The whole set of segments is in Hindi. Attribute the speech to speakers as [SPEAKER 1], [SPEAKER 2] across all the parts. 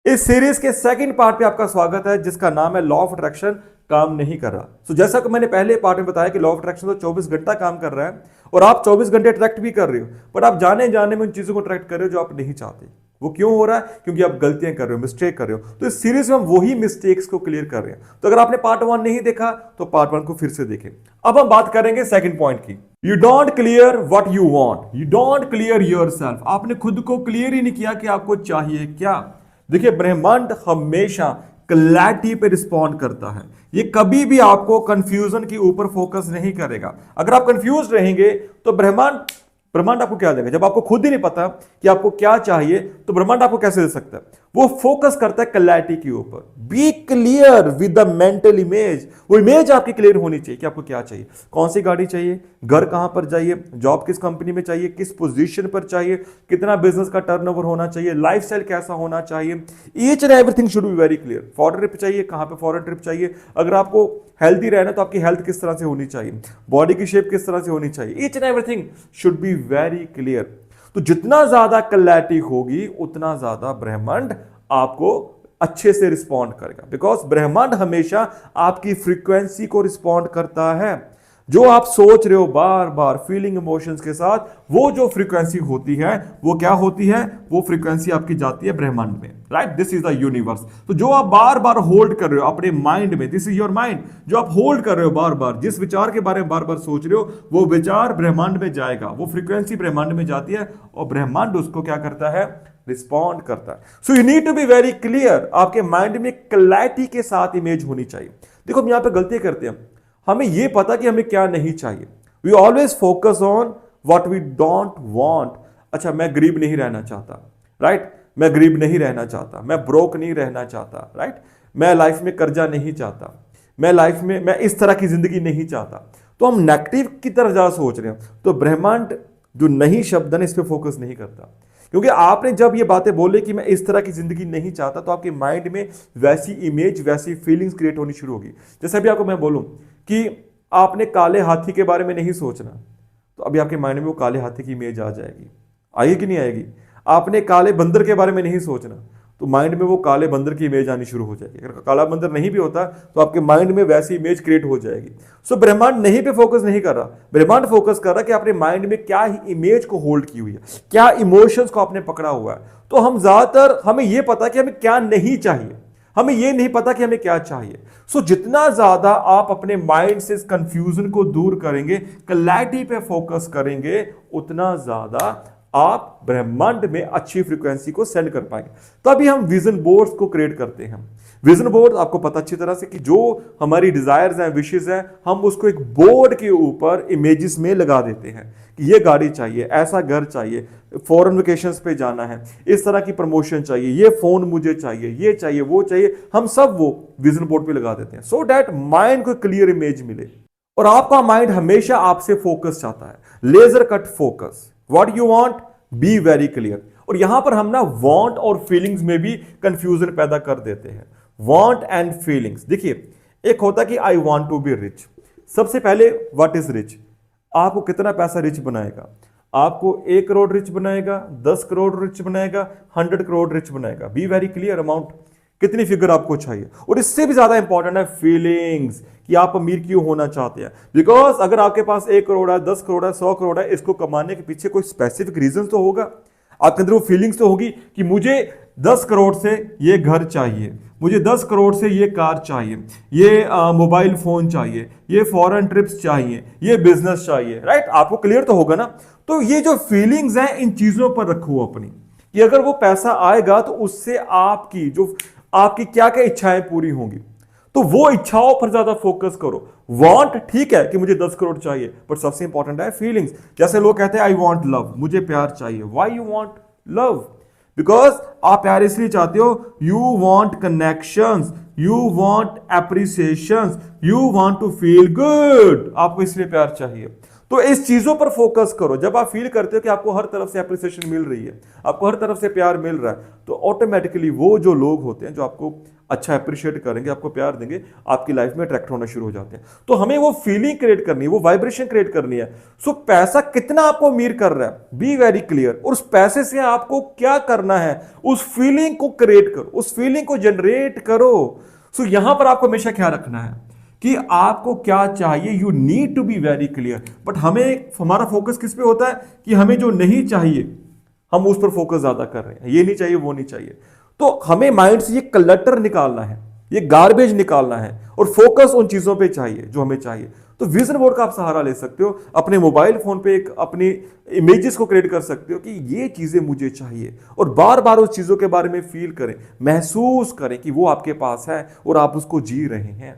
[SPEAKER 1] इस सीरीज के सेकंड पार्ट पे आपका स्वागत है, जिसका नाम है लॉ ऑफ अट्रैक्शन काम नहीं कर रहा। तो जैसा कि मैंने पहले पार्ट में बताया कि लॉ ऑफ अट्रैक्शन तो 24 घंटा काम कर रहा है और आप 24 घंटे अट्रैक्ट भी कर रहे हो, बट आप जाने जाने में उन चीजों को अट्रैक्ट कर रहे हो जो आप नहीं चाहते। वो क्यों हो रहा है? क्योंकि आप गलतियां कर रहे हो, मिस्टेक कर रहे हो। तो इस सीरीज में हम वही मिस्टेक्स को क्लियर कर रहे हैं। तो अगर आपने पार्ट 1 नहीं देखा तो पार्ट 1 को फिर से देखें। अब हम बात करेंगे सेकंड पॉइंट की। You don't clear what you want, you don't clear yourself. आपने खुद को क्लियर ही नहीं किया कि आपको चाहिए क्या। देखिए, ब्रह्मांड हमेशा क्लैरिटी पे रिस्पॉन्ड करता है। ये कभी भी आपको कंफ्यूजन के ऊपर फोकस नहीं करेगा। अगर आप कंफ्यूज रहेंगे तो ब्रह्मांड आपको क्या देगा? जब आपको खुद ही नहीं पता कि आपको क्या चाहिए तो ब्रह्मांड आपको कैसे दे सकता है? वो फोकस करता है क्लैरिटी के ऊपर। Be clear with the mental image. वो इमेज आपकी क्लियर होनी चाहिए कि आपको क्या चाहिए, कौन सी गाड़ी चाहिए, घर कहां पर चाहिए, जॉब किस कंपनी में चाहिए, किस पोजीशन पर चाहिए, कितना बिजनेस का टर्नओवर होना चाहिए, लाइफस्टाइल कैसा होना चाहिए। Each and everything should be very clear. Foreign trip चाहिए, कहां पे फॉरेन ट्रिप चाहिए। अगर आपको हेल्थी रहना तो आपकी हेल्थ किस तरह से होनी चाहिए, बॉडी की शेप किस तरह से होनी चाहिए। Each and everything should be very clear. तो जितना ज्यादा क्लैरिटी होगी उतना ज्यादा ब्रह्मांड आपको अच्छे से रिस्पॉन्ड करेगा। बिकॉज ब्रह्मांड हमेशा आपकी फ्रीक्वेंसी को रिस्पॉन्ड करता है। जो आप सोच रहे हो बार बार फीलिंग इमोशंस के साथ, वो जो फ्रीक्वेंसी होती है वो क्या होती है? वो फ्रीक्वेंसी आपकी जाती है ब्रह्मांड में। Right, this is the universe. तो जो आप बार बार होल्ड कर रहे हो अपने माइंड में, दिस इज योर माइंड। जो आप होल्ड कर रहे हो बार बार, जिस विचार के बारे में बार बार सोच रहे हो, वो विचार ब्रह्मांड में जाएगा, वो फ्रीक्वेंसी ब्रह्मांड में जाती है और ब्रह्मांड उसको क्या करता है? रिस्पॉन्ड करता है। So you need to be very clear. आपके माइंड में क्लैरिटी के साथ इमेज होनी चाहिए। देखो, हम यहां पे गलती करते हैं। हमें यह पता कि हमें क्या नहीं चाहिए। We always focus on what we don't want. अच्छा, मैं गरीब नहीं रहना चाहता, राइट? मैं गरीब नहीं रहना चाहता, मैं ब्रोक नहीं रहना चाहता, राइट? मैं लाइफ में कर्जा नहीं चाहता, मैं लाइफ में मैं इस तरह की जिंदगी नहीं चाहता। तो हम नेगेटिव की तरफ ज्यादा सोच रहे हैं। तो ब्रह्मांड जो नहीं शब्द है इस पर फोकस नहीं करता, क्योंकि आपने जब ये बातें बोले कि मैं इस तरह की जिंदगी नहीं चाहता, तो आपके माइंड में वैसी इमेज, वैसी फीलिंग्स क्रिएट होनी शुरू होगी। जैसे अभी आपको मैं बोलूं कि आपने काले हाथी के बारे में नहीं सोचना, तो अभी आपके माइंड में वो काले हाथी की इमेज आ जाएगी। आएगी कि नहीं आएगी? आपने काले बंदर के बारे में नहीं सोचना, तो माइंड में वो काले बंदर की इमेज आनी शुरू हो जाएगी। अगर काला बंदर नहीं भी होता तो आपके माइंड में वैसी इमेज क्रिएट हो जाएगी। सो ब्रह्मांड नहीं पे फोकस नहीं कर रहा। ब्रह्मांड फोकस कर रहा कि अपने माइंड में क्या ही इमेज को होल्ड की हुई है, क्या इमोशंस को आपने पकड़ा हुआ है। तो हम ज्यादातर हमें यह पता कि हमें क्या नहीं चाहिए, हमें यह नहीं पता कि हमें क्या चाहिए। सो जितना ज्यादा आप अपने माइंड से इस कंफ्यूजन को दूर करेंगे, क्लैरिटी पे फोकस करेंगे, उतना ज्यादा आप ब्रह्मांड में अच्छी फ्रीक्वेंसी को सेंड कर पाएंगे। तभी हम विजन बोर्ड्स को क्रिएट करते हैं। विजन बोर्ड आपको पता अच्छी तरह से कि जो हमारी डिजायर्स हैं, विशेस हैं, हम उसको एक बोर्ड के ऊपर इमेजेस में लगा देते हैं कि ये गाड़ी चाहिए, ऐसा घर चाहिए, फॉरेन वेकेशंस पे जाना है, इस तरह की प्रमोशन चाहिए, ये फोन मुझे चाहिए, ये चाहिए, वो चाहिए। हम सब वो विजन बोर्ड पे लगा देते हैं सो दैट माइंड को क्लियर इमेज मिले। और आपका माइंड हमेशा आपसे फोकस चाहता है, laser cut focus. What you want, be very clear. और यहां पर हम ना वांट और फीलिंग्स में भी कंफ्यूजन पैदा कर देते हैं। वांट एंड फीलिंग्स, देखिए, एक होता है कि I want to be rich. सबसे पहले व्हाट इज रिच? आपको कितना पैसा रिच बनाएगा? आपको 1 करोड़ रिच बनाएगा, 10 करोड़ रिच बनाएगा, 100 करोड़ रिच बनाएगा? बी वेरी क्लियर अमाउंट, कितनी फिगर आपको चाहिए। और इससे भी ज्यादा इंपॉर्टेंट है फीलिंग्स, कि आप अमीर क्यों होना चाहते हैं। बिकॉज अगर आपके पास 1 करोड़ है, 10 करोड़ है, 100 करोड़ है, इसको कमाने के पीछे कोई स्पेसिफिक रीजन तो होगा। आपके अंदर वो फीलिंग्स तो होगी कि मुझे 10 करोड़ से ये घर चाहिए, मुझे 10 करोड़ से ये कार चाहिए, ये मोबाइल फोन चाहिए, ये फॉरेन ट्रिप्स चाहिए, ये बिजनेस चाहिए, राइट? आपको क्लियर तो होगा ना। तो ये जो फीलिंग्स हैं, इन चीजों पर रखो अपनी, कि अगर वो पैसा आएगा तो उससे आपकी क्या क्या इच्छाएं पूरी होंगी। तो वो इच्छाओं पर ज्यादा फोकस करो। वांट ठीक है कि मुझे 10 करोड़ चाहिए, बट सबसे इंपॉर्टेंट है फीलिंग्स। जैसे लोग कहते हैं आई वांट लव, मुझे प्यार चाहिए। Why you want love? Because आप प्यार इसलिए चाहते हो, you want connections, you want appreciations, you want to feel good. आपको इसलिए प्यार चाहिए। तो इस चीजों पर फोकस करो। जब आप फील करते हो कि आपको हर तरफ से एप्रिसिएशन मिल रही है, आपको हर तरफ से प्यार मिल रहा है, तो ऑटोमेटिकली वो जो लोग होते हैं जो आपको अच्छा अप्रिशिएट करेंगे, आपको प्यार देंगे, आपकी लाइफ में अट्रैक्ट होना शुरू हो जाते हैं। तो हमें वो फीलिंग क्रिएट करनी है, वो वाइब्रेशन क्रिएट करनी है। सो पैसा कितना आपको अमीर कर रहा है, बी वेरी क्लियर। और उस पैसे से आपको क्या करना है, उस फीलिंग को क्रिएट करो, उस फीलिंग को जनरेट करो। सो यहां पर आपको हमेशा ख्याल रखना है कि आपको क्या चाहिए। You need to be very clear. But हमारा फोकस किस पे होता है कि हमें जो नहीं चाहिए हम उस पर फोकस ज्यादा कर रहे हैं, ये नहीं चाहिए, वो नहीं चाहिए। तो हमें माइंड से ये क्लटर निकालना है, ये गार्बेज निकालना है, और फोकस उन चीजों पे चाहिए जो हमें चाहिए। तो विजन बोर्ड का आप सहारा ले सकते हो, अपने मोबाइल फोन पे एक अपनी इमेजेस को क्रिएट कर सकते हो कि ये चीजें मुझे चाहिए, और बार बार उस चीजों के बारे में फील करें, महसूस करें कि वो आपके पास है और आप उसको जी रहे हैं।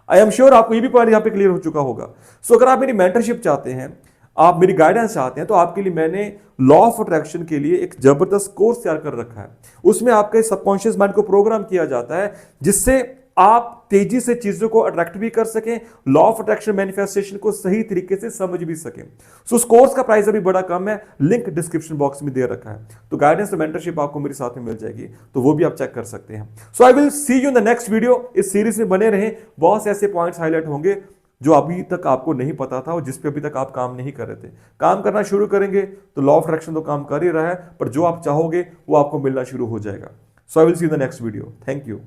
[SPEAKER 1] आई एम श्योर आपको ये भी पॉइंट यहां पे क्लियर हो चुका होगा। सो अगर आप मेरी मेंटरशिप चाहते हैं, आप मेरी गाइडेंस चाहते हैं, तो आपके लिए मैंने लॉ ऑफ अट्रैक्शन के लिए एक जबरदस्त कोर्स तैयार कर रखा है। उसमें आपके सबकॉन्शियस माइंड को प्रोग्राम किया जाता है, जिससे आप तेजी से चीजों को अट्रैक्ट भी कर सकें, लॉ ऑफ अट्रैक्शन मैनिफेस्टेशन को सही तरीके से समझ भी सकें। सो उस कोर्स का प्राइस अभी बड़ा कम है, लिंक डिस्क्रिप्शन बॉक्स में दे रखा है। तो गाइडेंस और मेंटरशिप आपको मेरे साथ में मिल जाएगी, तो वो भी आप चेक कर सकते हैं। So I will see you in the next video. इस सीरीज में बने रहें, बहुत से ऐसे पॉइंट्स हाईलाइट होंगे जो अभी तक आपको नहीं पता था और जिस पे अभी तक आप काम नहीं कर रहे थे। काम करना शुरू करेंगे तो लॉ ऑफ अट्रैक्शन तो काम कर ही रहा है, पर जो आप चाहोगे वो आपको मिलना शुरू हो जाएगा। So I will see you in the next video. Thank you.